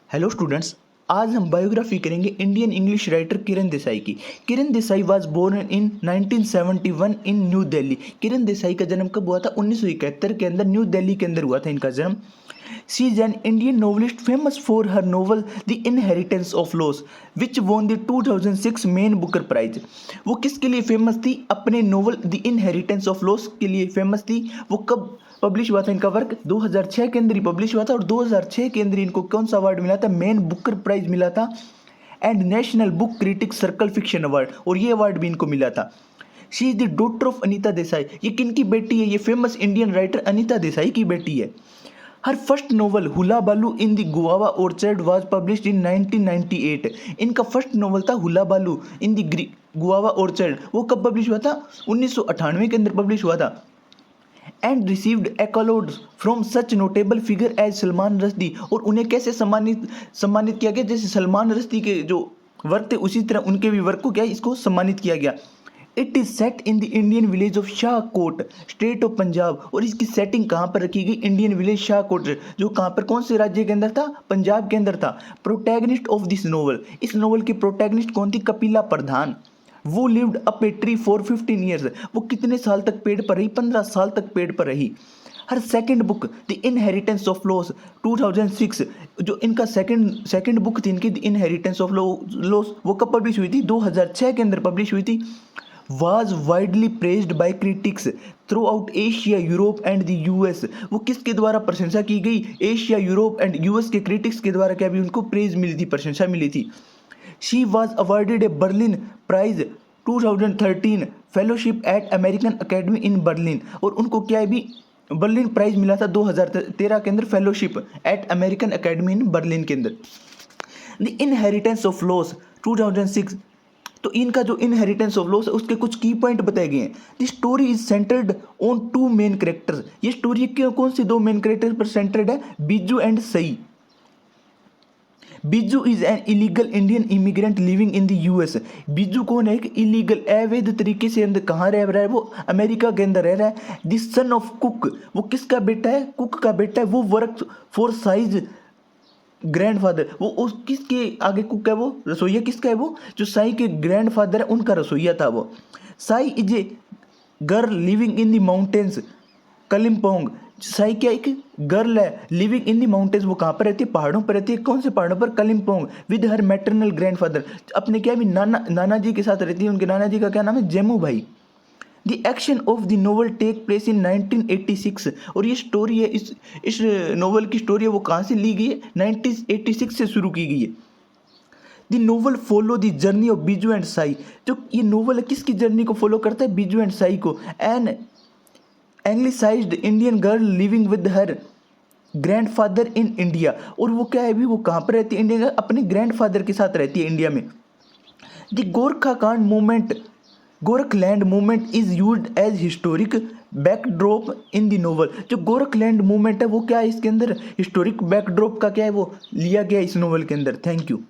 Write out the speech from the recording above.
Hello students, आज हम biography करेंगे Indian English writer Kiran Desai की। Kiran Desai was born in 1971 in New Delhi. Kiran Desai का जन्म कब हुआ था? 1971 के अंदर न्यू दिल्ली के अंदर हुआ था इनका जन्म। She is an Indian novelist famous for her novel the inheritance of loss which won the 2006 Man Booker Prize. वो किसके लिए फेमस थी? अपने novel the inheritance of loss के लिए फेमस थी। वो कब पब्लिश हुआ था इनका वर्क? 2006 के अंदर ही पब्लिश हुआ था और 2006 के अंदर इनको कौन सा अवार्ड मिला था? मेन बुकर प्राइज मिला था and national book critic circle fiction award, और ये अवार्ड भी इनको मिला था। She is the daughter of Anita Desai. ये किनकी बेटी है? ये famous Indian writer Anita Desai की बेटी है। हर फर्स्ट नोवेल हुला बालू in the guava orchard was published in 1998। इनका फर्स्ट नोवेल था हुला बालू इन द गुआवा ऑर्चर्ड। वो कब पब्लिश हुआ था? 1998 के अंदर पब्लिश हुआ था। And received accolades from such notable figure as Salman Rushdie. और उन्हें कैसे सम्मानित किया गया? जैसे सलमान रश्दी के जो वर्क थे उसी तरह उनके भी वर्क को क्या इसको सम्मानित किया गया। It is set in the Indian village of Shahkot, state of Punjab. और इसकी सेटिंग कहाँ पर रखी गई? इंडियन विलेज शाहकोट, जो कहाँ पर, कौन से राज्य के अंदर था? पंजाब के अंदर था। प्रोटैगनिस्ट ऑफ दिस नोवेल, इस नोवेल की प्रोटैगनिस्ट कौन थी? कपिला प्रधान। वो lived up a tree for 15 years. वो कितने साल तक पेड़ पर रही? 15 साल तक पेड़ पर रही। हर second book the inheritance of loss 2006, जो इनका सेकंड बुक थी इनकी द इनहेरिटेंस ऑफ लॉस, वो कब पब्लिश हुई थी? 2006 के अंदर पब्लिश हुई थी। Was widely praised by critics throughout Asia, Europe and the US. वो किसके द्वारा प्रशंसा की गई? एशिया, यूरोप एंड यूएस के क्रिटिक्स के द्वारा क्या भी उनको प्रेज मिली थी, प्रशंसा मिली थी। She was awarded a Berlin prize 2013 fellowship at American academy in Berlin. और उनको क्या है भी बर्लिन प्राइज मिला था 2013 के अंदर, fellowship at American academy in Berlin के अंदर। द इनहेरिटेंस ऑफ लॉस 2006, तो इनका जो इनहेरिटेंस ऑफ लॉस है उसके कुछ की पॉइंट बताए गए हैं। The story is centred on two main characters. ये स्टोरी कौन सी दो मेन कैरेक्टर पर सेंटर्ड है? बिज्जू एंड सई। बिज्जू is an illegal Indian immigrant living in the US. बिज्जू कौन है? एक इलीगल अवैध तरीके से अंदर कहाँ रह रहा है? वो अमेरिका के अंदर रह रहा है। द सन ऑफ कुक, वो किसका बेटा है? कुक का बेटा है। वो वर्क फॉर साइज ग्रैंडफादर, वो उस किसके आगे कुक है? वो रसोईया किसका है? वो जो साई के ग्रैंडफादर है उनका रसोईया था वो। Sai is a girl living in the mountains Kalimpong. Sai क्या एक गर्ल है लिविंग इन द माउंटेन्स। वो कहाँ पर रहती है? पहाड़ों पर रहती है। कौन से पहाड़ों पर? Kalimpong. With her maternal grandfather, अपने क्या भी नाना जी के साथ रहती है। उनके नाना जी का क्या नाम है? Jemubhai. The action of the novel take place in 1986। और ये स्टोरी है, इस नोवेल की स्टोरी है वो कहाँ से ली गई है? 1986 से शुरू की गई है। The novel follow the journey of Biju and Sai. जो ये नोवेल है किसकी जर्नी को फॉलो करता है? बिजू एंड साई को। An anglicised Indian girl living with her grandfather in India. और वो क्या है भी, वो कहाँ पर रहती है? इंडिया का अपने ग्रैंडफादर के साथ रहती है इंडिया में। The Gorkhaland movement, Gorkhaland movement is used as historic backdrop in the novel. जो गोरखलैंड मूवमेंट है वो क्या है इसके अंदर? हिस्टोरिक बैकड्रॉप का क्या है? वो लिया गया इस नोवेल के अंदर। Thank you.